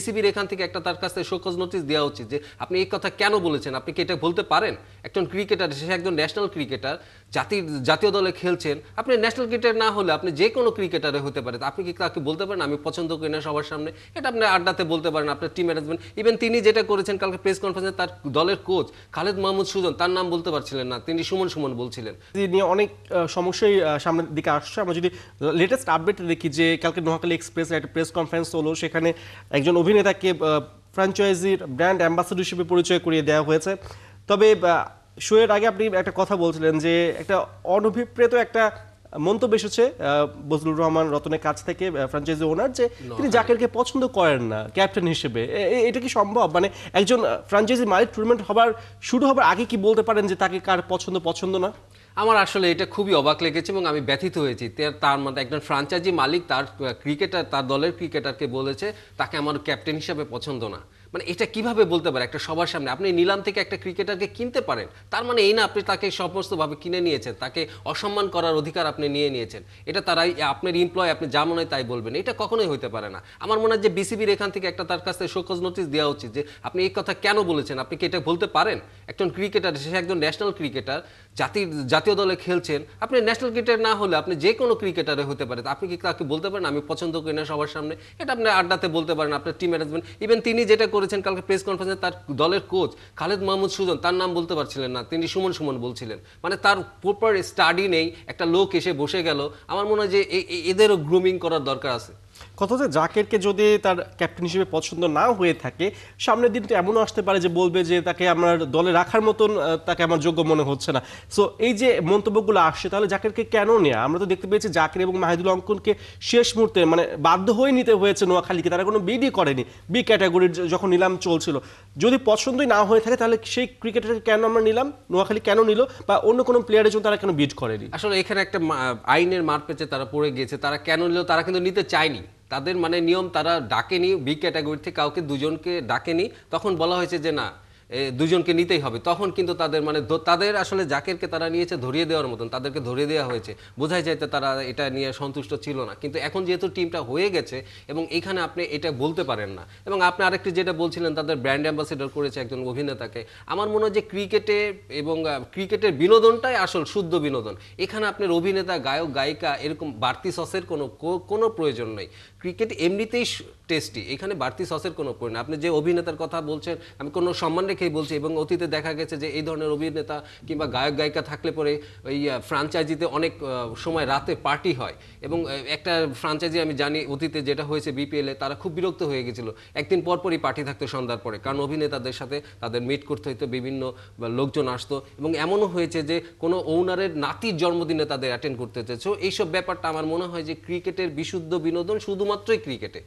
বিসিবির এখান থেকে একটা তার কাছে শোকজ নোটিশ দেওয়া উচিত যে আপনি এই কথা কেন বলেছেন, আপনি কি এটা বলতে পারেন? একজন ক্রিকেটার, সে একজন ন্যাশনাল ক্রিকেটার, জাতীয় দলে খেলছেন, আপনি ন্যাশনাল ক্রিকেটার না হলে আপনি যে কোনো ক্রিকেটারে হতে পারে, আপনি কি তাকে বলতে পারেন আমি পছন্দ করি না সবার সামনে? এটা আপনি আড্ডাতে বলতে পারেন, আপনার টিম ম্যানেজমেন্ট, ইভেন তিনি যেটা করেছেন কালকে প্রেস কনফারেন্সে, তার দলের কোচ খালেদ মাহমুদ সুজন তার নাম বলতে পারছিলেন না, তিনি সুমন সুমন বলছিলেন। নিয়ে অনেক সমস্যাই সামনের দিকে আসছে। আমরা যদি লেটেস্ট আপডেট দেখি যে কালকে নোয়াখালী এক্সপ্রেসের একটা প্রেস কনফারেন্স হলো, সেখানে একজন অভিনেতাকে ফ্র্যাঞ্চাইজির ব্র্যান্ড অ্যাম্বাসেডর হিসেবে পরিচয় করিয়ে দেওয়া হয়েছে। তবে শোয়ের আগে আপনি একটা কথা বলছিলেন যে একটা অনভিপ্রেত একটা মন্তব্য এসেছে বজলুর রহমান রতনের কাছ থেকে, ফ্র্যাঞ্চাইজি ওনার, যে তিনি জাকেরকে পছন্দ করেন না ক্যাপ্টেন হিসেবে। এটা কি সম্ভব? মানে একজন ফ্র্যাঞ্চাইজি মালিক টুর্নামেন্ট শুরু হবার আগে কি বলতে পারেন যে তাকে কার পছন্দ না? আমার আসলে এটা খুবই অবাক লেগেছে এবং আমি ব্যথিত হয়েছি। তার মধ্যে একজন ফ্র্যাঞ্চাইজি মালিক তার ক্রিকেটার, তার দলের ক্রিকেটারকে বলেছে তাকে আমার ক্যাপ্টেন হিসাবে পছন্দ না। মানে এটা কিভাবে বলতে পারে একটা সবার সামনে? আপনি নিলাম থেকে একটা ক্রিকেটারকে কিনতে পারেন, তার মানে এই না আপনি তাকে সমস্তভাবে কিনে নিয়েছেন, তাকে অসম্মান করার অধিকার আপনি নিয়ে নিয়েছেন। এটা তারাই আপনার এমপ্লয়, আপনি যা মনে হয় তাই বলবেন, এটা কখনোই হতে পারে না। আমার মনে হয় যে বিসিবির এখান থেকে একটা তার কাছে শোকজ নোটিশ দেওয়া উচিত যে আপনি এই কথা কেন বলেছেন, আপনি কি এটা বলতে পারেন? একজন ক্রিকেটার, সে একজন ন্যাশনাল ক্রিকেটার, জাতীয় দলে খেলছেন, আপনি ন্যাশনাল ক্রিকেটার না হলে আপনি যে কোনো ক্রিকেটারে হতে পারে, আপনি কি তাকে বলতে পারেন আমি পছন্দ করি না সবার সামনে? এটা আপনি আড্ডাতে বলতে পারেন, আপনার টিম ম্যানেজমেন্ট, ইভেন তিনি যেটা করেছেন কালকে প্রেস কনফারেন্সে, তার দলের কোচ খালেদ মাহমুদ সুজন তার নাম বলতে পারছিলেন না, তিনি সুমন সুমন বলছিলেন। মানে তার প্রপার স্টাডি নেই, একটা লোক এসে বসে গেল। আমার মনে হয় যে এদেরও গ্রুমিং করার দরকার আছে। কথা হচ্ছে জাকেরকে যদি তার ক্যাপ্টেন হিসেবে পছন্দ না হয়ে থাকে, সামনের দিন তো এমনও আসতে পারে যে বলবে যে তাকে আমার দলে রাখার মতন তাকে আমার যোগ্য মনে হচ্ছে না। সো এই যে মন্তব্যগুলো আসছে, তাহলে জাকেরকে কেন নেয়া? আমরা তো দেখতে পেয়েছি জাকের এবং মাহিদুল অঙ্কনকে শেষ মুহূর্তে মানে বাধ্য হয়ে নিতে হয়েছে নোয়াখালীকে, তারা কোনো বিডই করেনি বি ক্যাটাগরির যখন নিলাম চলছিল। যদি পছন্দই না হয়ে থাকে তাহলে সেই ক্রিকেটারকে কেন আমরা নিলাম, নোয়াখালী কেন নিল, বা অন্য কোনো প্লেয়ারের জন্য তারা কেন বিড করেনি? আসলে এখানে একটা আইনের মার পেঁচে তারা পড়ে গিয়েছে। তারা কেন নিল? তারা কিন্তু নিতে চায়নি। তাদের মানে নিয়ম, তারা ডাকেনি বি ক্যাটাগরি থেকে কাউকে, দুজনকে ডাকেনি। তখন বলা হয়েছে যে না, দুজনকে নিতেই হবে। তখন কিন্তু তাদের মানে তাদের আসলে জাকেরকে তারা নিয়েছে ধরিয়ে দেওয়ার মতন, তাদেরকে ধরিয়ে দেওয়া হয়েছে, বোঝাই যাইতে তারা এটা নিয়ে সন্তুষ্ট ছিল না। কিন্তু এখন যেহেতু টিমটা হয়ে গেছে এবং এখানে আপনি এটা বলতে পারেন না। এবং আপনি আরেকটি যেটা বলছিলেন, তাদের ব্র্যান্ড অ্যাম্বাসেডর করেছে একজন অভিনেতাকে। আমার মনে হয় যে ক্রিকেটে এবং ক্রিকেটের বিনোদনটাই আসল শুদ্ধ বিনোদন। এখানে আপনার অভিনেতা, গায়ক, গায়িকা এরকম বাড়তি সসের কোনো প্রয়োজন নেই। ক্রিকেট এমনিতেই টেস্টি, এখানে বাড়তি সসের কোনো প্রয়োজন। আপনি যে অভিনেতার কথা বলছেন, আমি কোনো সম্মান রেখেই বলছি, এবং অতীতে দেখা গেছে যে এই ধরনের অভিনেতা কিংবা গায়ক গায়িকা থাকলে পরে ওই ফ্রাঞ্চাইজিতে অনেক সময় রাতে পার্টি হয়। এবং একটা ফ্রাঞ্চাইজি আমি জানি অতীতে যেটা হয়েছে বিপিএলে, তারা খুব বিরক্ত হয়ে গেছিল, একদিন পরপরই পার্টি থাকতো সন্ধ্যার পরে, কারণ অভিনেতাদের সাথে তাদের মিট করতে হইতো, বিভিন্ন লোকজন আসতো। এবং এমনও হয়েছে যে কোনো ওনারের নাতির জন্মদিনে তাদের অ্যাটেন্ড করতে হচ্ছে। সো এইসব ব্যাপারটা আমার মনে হয় যে ক্রিকেটের বিশুদ্ধ বিনোদন শুধুমাত্রই ক্রিকেটে।